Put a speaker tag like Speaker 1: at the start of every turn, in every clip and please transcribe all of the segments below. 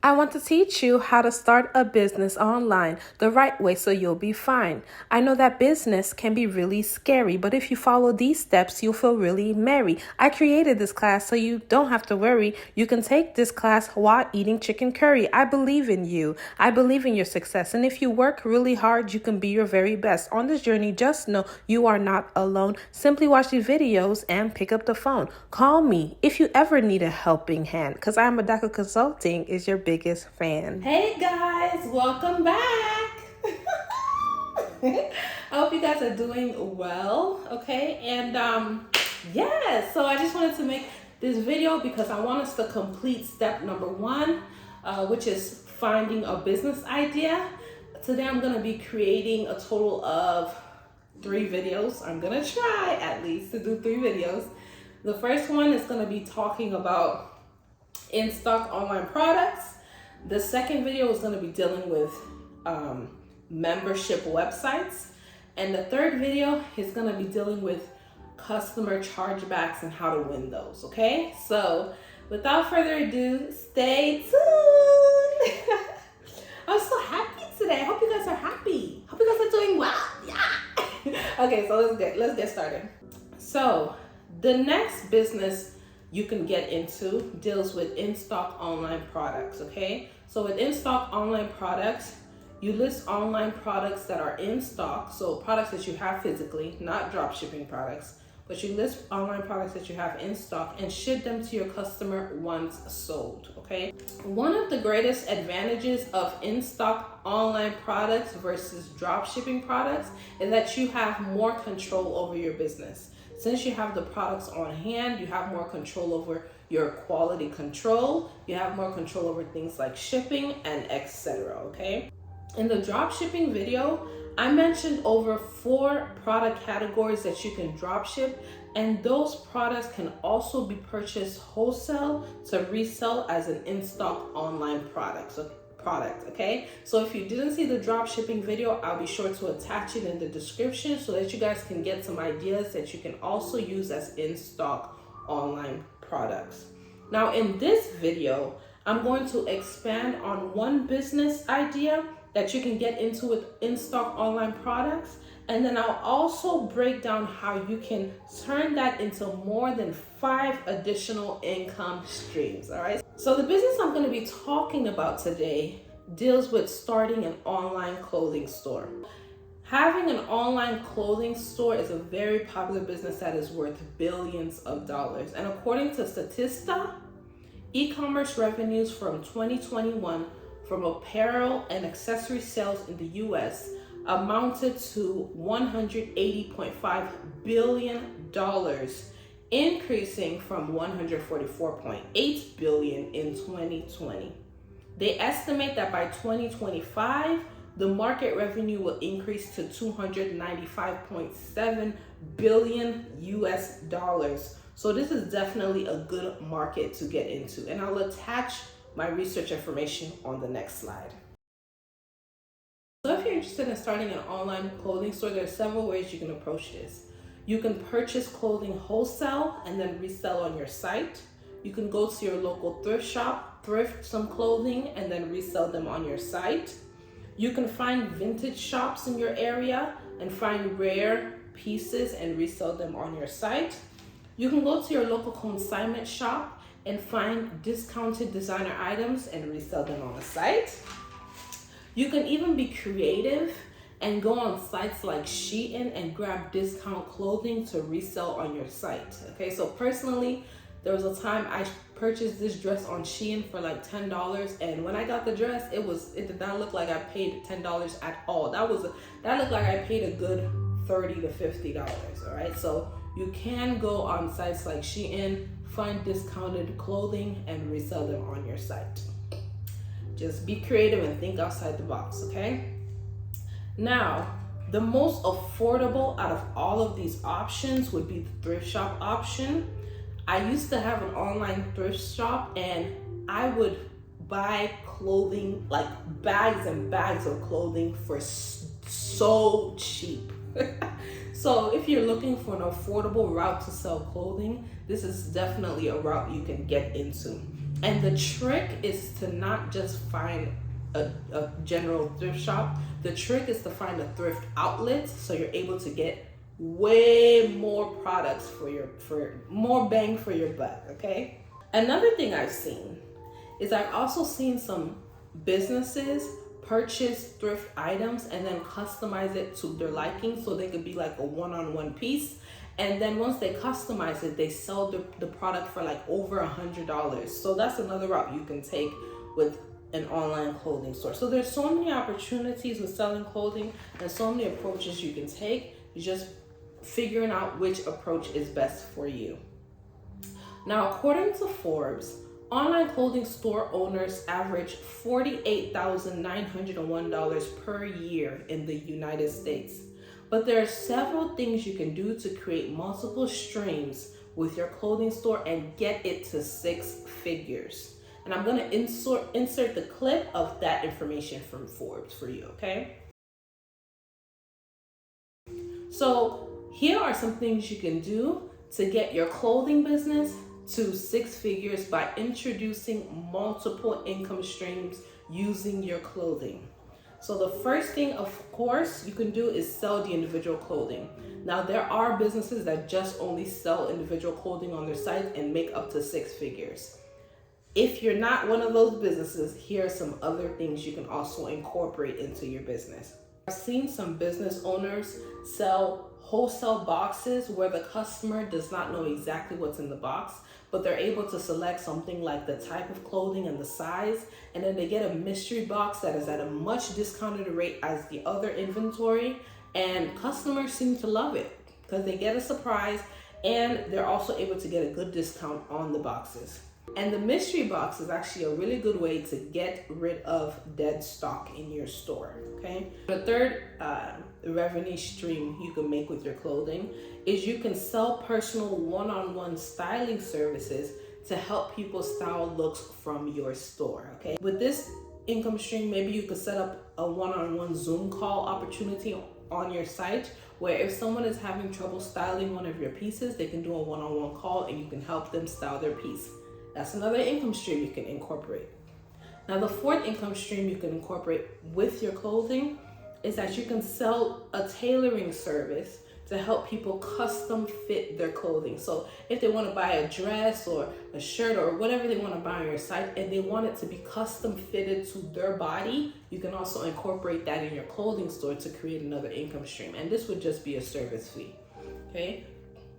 Speaker 1: I want to teach you how to start a business online the right way so you'll be fine. I know that business can be really scary, but if you follow these steps, you'll feel really merry. I created this class so you don't have to worry. You can take this class while eating chicken curry. I believe in you. I believe in your success. And if you work really hard, you can be your very best. On this journey, just know you are not alone. Simply watch these videos and pick up the phone. Call me if you ever need a helping hand, because I'm Untitled Consulting is your biggest fan.
Speaker 2: Hey guys, welcome back. I hope you guys are doing well, okay? And yeah, so I just wanted to make this video because I want us to complete step number 1, which is finding a business idea. Today I'm gonna be creating a total of 3 videos. I'm gonna try at least to do 3 videos. The first one is gonna be talking about in-stock online products. The second video is going to be dealing with membership websites. And the third video is going to be dealing with customer chargebacks and how to win those, okay? So without further ado, stay tuned. I'm so happy today. I hope you guys are happy. Hope you guys are doing well. Yeah. Okay, so let's get started. So the next business you can get into deals with in-stock online products, okay? So with in-stock online products, you list online products that are in stock, so products that you have physically, not drop shipping products, but you list online products that you have in stock and ship them to your customer once sold, okay? One of the greatest advantages of in-stock online products versus drop shipping products is that you have more control over your business. Since you have the products on hand, you have more control over your quality control, you have more control over things like shipping and etc. Okay? In the drop shipping video, I mentioned over 4 product categories that you can drop ship, and those products can also be purchased wholesale to resell as an in-stock online product. Okay, so if you didn't see the drop shipping video, I'll be sure to attach it in the description so that you guys can get some ideas that you can also use as in-stock online products. Now in this video, I'm going to expand on one business idea that you can get into with in-stock online products, and then I'll also break down how you can turn that into more than 5 additional income streams, all right? So the business I'm gonna be talking about today deals with starting an online clothing store. Having an online clothing store is a very popular business that is worth billions of dollars. And according to Statista, e-commerce revenues from 2021 from apparel and accessory sales in the US amounted to $180.5 billion, increasing from $144.8 billion in 2020. They estimate that by 2025, the market revenue will increase to $295.7 billion US dollars. So this is definitely a good market to get into. And I'll attach my research information on the next slide. So if you're interested in starting an online clothing store, there are several ways you can approach this. You can purchase clothing wholesale and then resell on your site. You can go to your local thrift shop, thrift some clothing, and then resell them on your site. You can find vintage shops in your area and find rare pieces and resell them on your site. You can go to your local consignment shop and find discounted designer items and resell them on the site. You can even be creative and go on sites like Shein and grab discount clothing to resell on your site. Okay, so personally, there was a time I purchased this dress on Shein for like $10, and when I got the dress, it did not look like I paid $10 at all. That looked like I paid a good $30 to $50. All right, so you can go on sites like Shein, find discounted clothing, and resell them on your site. Just be creative and think outside the box, okay? Now, the most affordable out of all of these options would be the thrift shop option. I used to have an online thrift shop, and I would buy clothing, like bags and bags of clothing for so cheap. So if you're looking for an affordable route to sell clothing, this is definitely a route you can get into. And the trick is to not just find a general thrift shop. The trick is to find a thrift outlet, so you're able to get way more products for more bang for your buck. Okay. Another thing I've seen is I've also seen some businesses purchase thrift items and then customize it to their liking, so they could be like a one-on-one piece. And then once they customize it, they sell the product for like over $100. So that's another route you can take with an online clothing store. So there's so many opportunities with selling clothing and so many approaches you can take. You're just figuring out which approach is best for you. Now, according to Forbes, online clothing store owners average $48,901 per year in the United States. But there are several things you can do to create multiple streams with your clothing store and get it to 6 figures. And I'm going to insert the clip of that information from Forbes for you, okay? So here are some things you can do to get your clothing business to 6 figures by introducing multiple income streams using your clothing. So the first thing, of course, you can do is sell the individual clothing. Now, there are businesses that just only sell individual clothing on their site and make up to 6 figures. If you're not one of those businesses, here are some other things you can also incorporate into your business. I've seen some business owners sell wholesale boxes where the customer does not know exactly what's in the box, but they're able to select something like the type of clothing and the size, and then they get a mystery box that is at a much discounted rate as the other inventory, and customers seem to love it because they get a surprise and they're also able to get a good discount on the boxes. And the mystery box is actually a really good way to get rid of dead stock in your store, okay? The third revenue stream you can make with your clothing is you can sell personal one-on-one styling services to help people style looks from your store, okay? With this income stream, maybe you could set up a one-on-one Zoom call opportunity on your site where if someone is having trouble styling one of your pieces, they can do a one-on-one call and you can help them style their piece. That's another income stream you can incorporate. Now, the fourth income stream you can incorporate with your clothing is that you can sell a tailoring service to help people custom fit their clothing. So if they want to buy a dress or a shirt or whatever they want to buy on your site and they want it to be custom fitted to their body, you can also incorporate that in your clothing store to create another income stream. And this would just be a service fee, okay?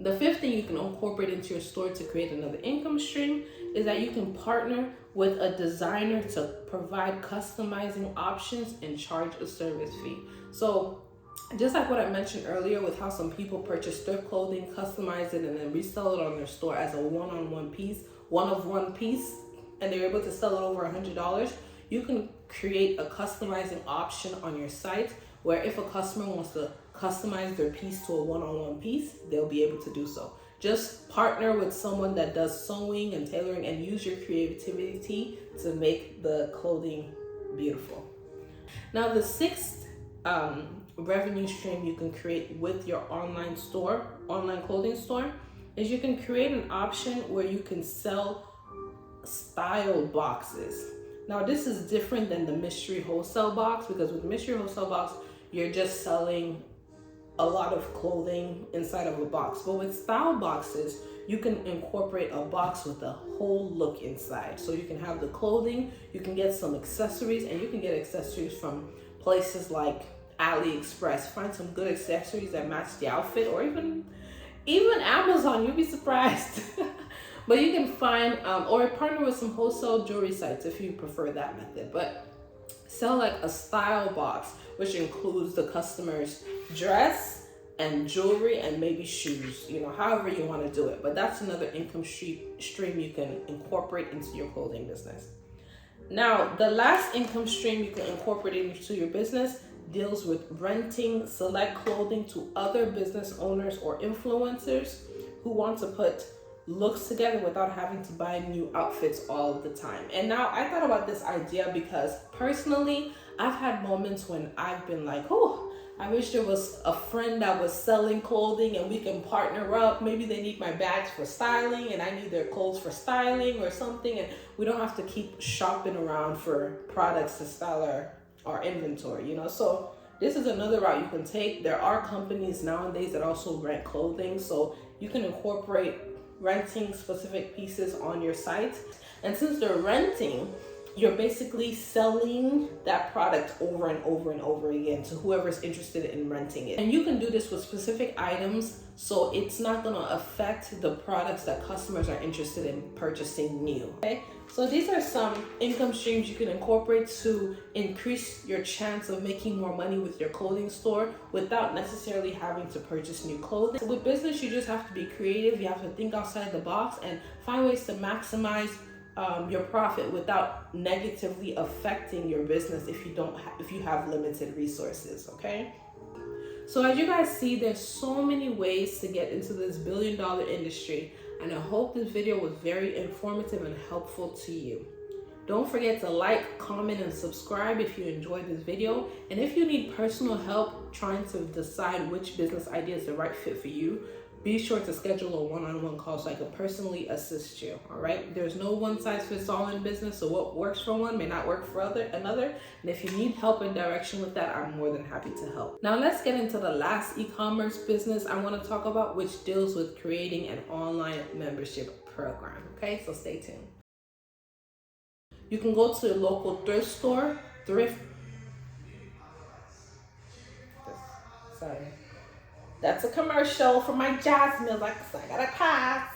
Speaker 2: The fifth thing you can incorporate into your store to create another income stream is that you can partner with a designer to provide customizing options and charge a service fee. So just like what I mentioned earlier with how some people purchase thrift clothing, customize it, and then resell it on their store as a one-on-one piece, one-of-one piece, and they're able to sell it over $100, you can create a customizing option on your site where if a customer wants to customize their piece to a one-on-one piece, they'll be able to do so. Just partner with someone that does sewing and tailoring and use your creativity to make the clothing beautiful. Now, the sixth revenue stream you can create with your online clothing store, is you can create an option where you can sell style boxes. Now, this is different than the mystery wholesale box, because with mystery wholesale box, you're just selling a lot of clothing inside of a box. But with style boxes, you can incorporate a box with a whole look inside. So you can have the clothing, you can get some accessories, and you can get accessories from places like AliExpress. Find some good accessories that match the outfit, or even Amazon, you'll be surprised. But you can find, or partner with some wholesale jewelry sites if you prefer that method. But sell like a style box, which includes the customer's dress and jewelry and maybe shoes, however you want to do it. But that's another income stream you can incorporate into your clothing business. Now, the last income stream you can incorporate into your business deals with renting select clothing to other business owners or influencers who want to put looks together without having to buy new outfits all of the time. And now I thought about this idea because personally, I've had moments when I've been like, oh, I wish there was a friend that was selling clothing and we can partner up. Maybe they need my bags for styling and I need their clothes for styling or something, and we don't have to keep shopping around for products to style our inventory, you know? So this is another route you can take. There are companies nowadays that also rent clothing, so you can incorporate renting specific pieces on your site. And since they're renting, you're basically selling that product over and over and over again to whoever's interested in renting it. And you can do this with specific items, so it's not gonna affect the products that customers are interested in purchasing new, okay? So these are some income streams you can incorporate to increase your chance of making more money with your clothing store without necessarily having to purchase new clothing. So with business, you just have to be creative. You have to think outside the box and find ways to maximize your profit without negatively affecting your business if you have limited resources, okay? So as you guys see, there's so many ways to get into this billion-dollar industry, and I hope this video was very informative and helpful to you. Don't forget to like, comment, and subscribe if you enjoyed this video. And if you need personal help trying to decide which business idea is the right fit for you, be sure to schedule a one-on-one call so I can personally assist you, all right? There's no one-size-fits-all in business, so what works for one may not work for another. And if you need help and direction with that, I'm more than happy to help. Now let's get into the last e-commerce business I want to talk about, which deals with creating an online membership program, okay? So stay tuned. You can go to a local thrift store, sorry. That's a commercial for my Jasmine, like I got a pass.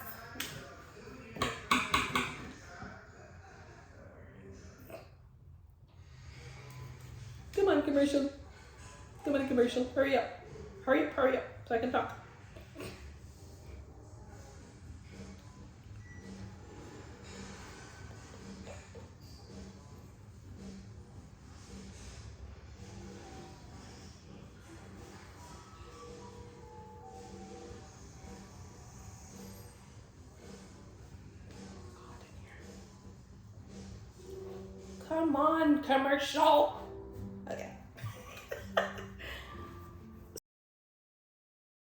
Speaker 2: Come on, commercial. Come on, commercial. Hurry up. Hurry up, so I can talk. Come on, commercial.